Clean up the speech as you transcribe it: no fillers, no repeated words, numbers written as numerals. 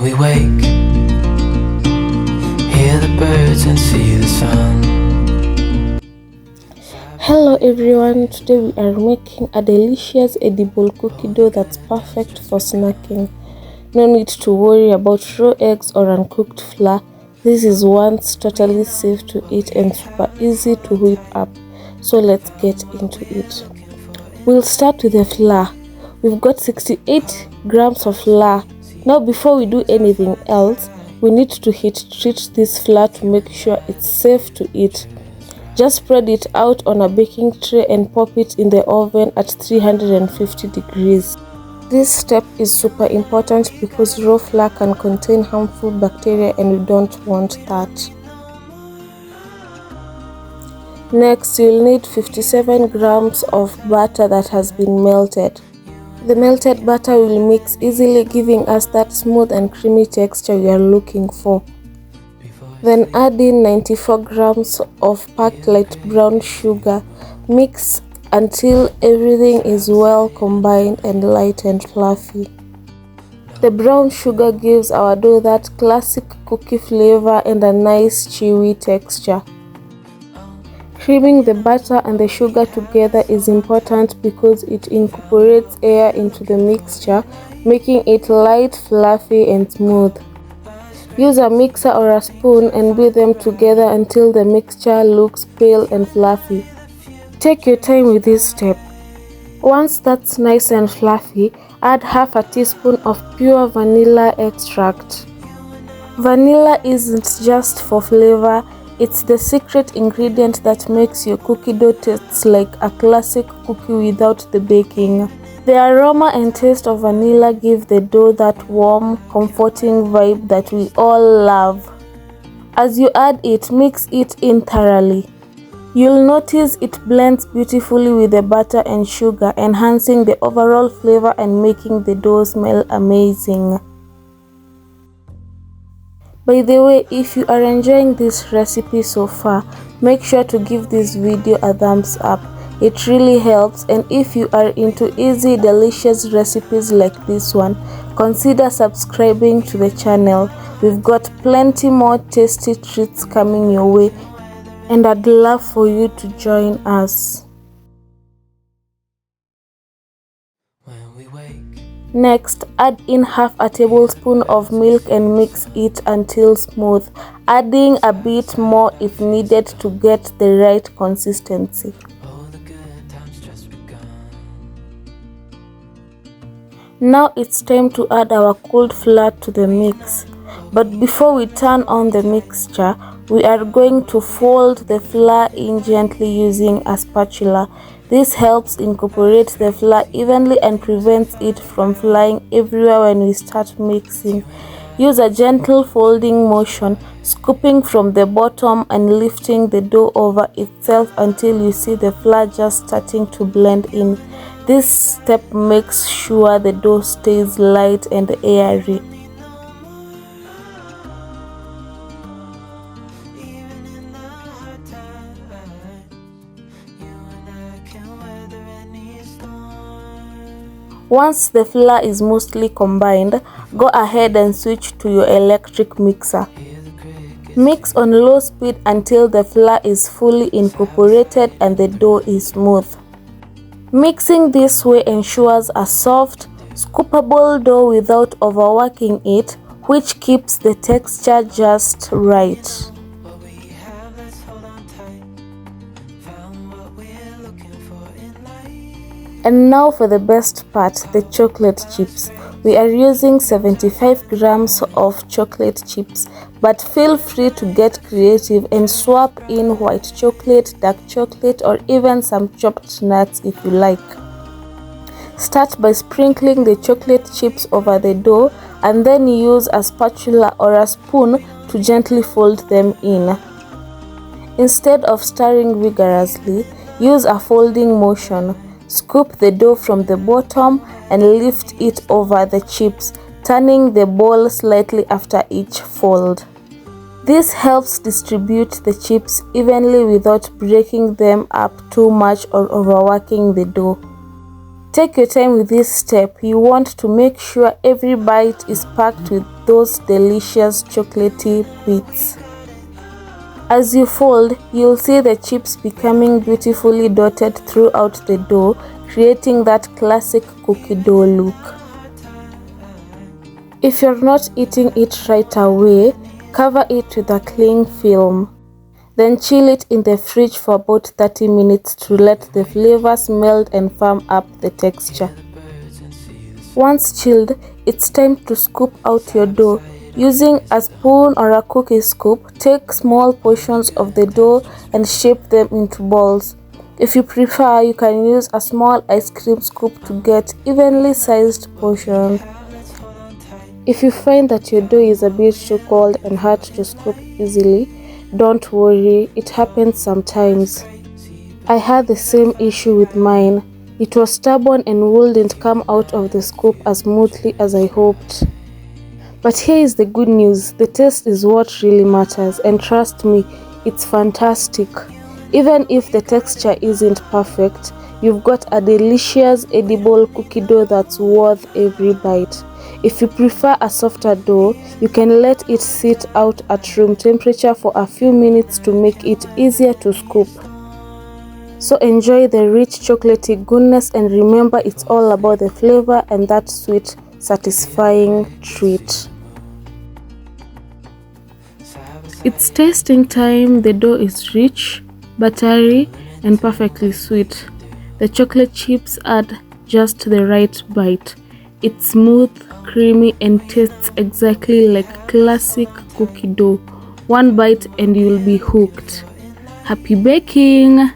When we wake, hear the birds and see the sun. Hello everyone, today we are making a delicious edible cookie dough that's perfect for snacking. No need to worry about raw eggs or uncooked flour. This is one's totally safe to eat and super easy to whip up. So let's get into it. We'll start with the flour. We've got 68 grams of flour. Now before we do anything else, we need to heat treat this flour to make sure it's safe to eat. Just spread it out on a baking tray and pop it in the oven at 350 degrees. This step is super important because raw flour can contain harmful bacteria and we don't want that. Next, you'll need 57 grams of butter that has been melted. The melted butter will mix easily, giving us that smooth and creamy texture we are looking for. Then add in 94 grams of packed light brown sugar. Mix until everything is well combined and light and fluffy. The brown sugar gives our dough that classic cookie flavor and a nice chewy texture. Creaming the butter and the sugar together is important because it incorporates air into the mixture, making it light, fluffy and smooth. Use a mixer or a spoon and beat them together until the mixture looks pale and fluffy. Take your time with this step. Once that's nice and fluffy, add half a teaspoon of pure vanilla extract. Vanilla isn't just for flavor, it's the secret ingredient that makes your cookie dough taste like a classic cookie without the baking. The aroma and taste of vanilla give the dough that warm, comforting vibe that we all love. As you add it, mix it in thoroughly. You'll notice it blends beautifully with the butter and sugar, enhancing the overall flavor and making the dough smell amazing. By the way, if you are enjoying this recipe so far, make sure to give this video a thumbs up. It really helps, and if you are into easy, delicious recipes like this one, consider subscribing to the channel. We've got plenty more tasty treats coming your way, and I'd love for you to join us. Next, add in half a tablespoon of milk and mix it until smooth, adding a bit more if needed to get the right consistency. Now it's time to add our cooled flour to the mix. But before we turn on the mixture, we are going to fold the flour in gently using a spatula. This helps incorporate the flour evenly and prevents it from flying everywhere when we start mixing. Use a gentle folding motion, scooping from the bottom and lifting the dough over itself until you see the flour just starting to blend in. This step makes sure the dough stays light and airy. Once the flour is mostly combined, go ahead and switch to your electric mixer. Mix on low speed until the flour is fully incorporated and the dough is smooth. Mixing this way ensures a soft, scoopable dough without overworking it, which keeps the texture just right. And now for the best part, the chocolate chips. We are using 75 grams of chocolate chips, but feel free to get creative and swap in white chocolate, dark chocolate, or even some chopped nuts if you like. Start by sprinkling the chocolate chips over the dough and then use a spatula or a spoon to gently fold them in. Instead of stirring vigorously, use a folding motion. Scoop the dough from the bottom and lift it over the chips, turning the bowl slightly after each fold. This helps distribute the chips evenly without breaking them up too much or overworking the dough. Take your time with this step. You want to make sure every bite is packed with those delicious chocolatey bits. As you fold, you'll see the chips becoming beautifully dotted throughout the dough, creating that classic cookie dough look. If you're not eating it right away, cover it with a cling film. Then chill it in the fridge for about 30 minutes to let the flavors meld and firm up the texture. Once chilled, it's time to scoop out your dough. Using a spoon or a cookie scoop, take small portions of the dough and shape them into balls. If you prefer, you can use a small ice cream scoop to get evenly sized portions. If you find that your dough is a bit too cold and hard to scoop easily, don't worry, it happens sometimes. I had the same issue with mine. It was stubborn and wouldn't come out of the scoop as smoothly as I hoped. But here is the good news, the taste is what really matters, and trust me, it's fantastic. Even if the texture isn't perfect, you've got a delicious edible cookie dough that's worth every bite. If you prefer a softer dough, you can let it sit out at room temperature for a few minutes to make it easier to scoop. So enjoy the rich chocolatey goodness, and remember, it's all about the flavor and that sweet, satisfying treat. It's tasting time. The dough is rich, buttery, and perfectly sweet. The chocolate chips add just the right bite. It's smooth, creamy, and tastes exactly like classic cookie dough. One bite and you'll be hooked. Happy baking!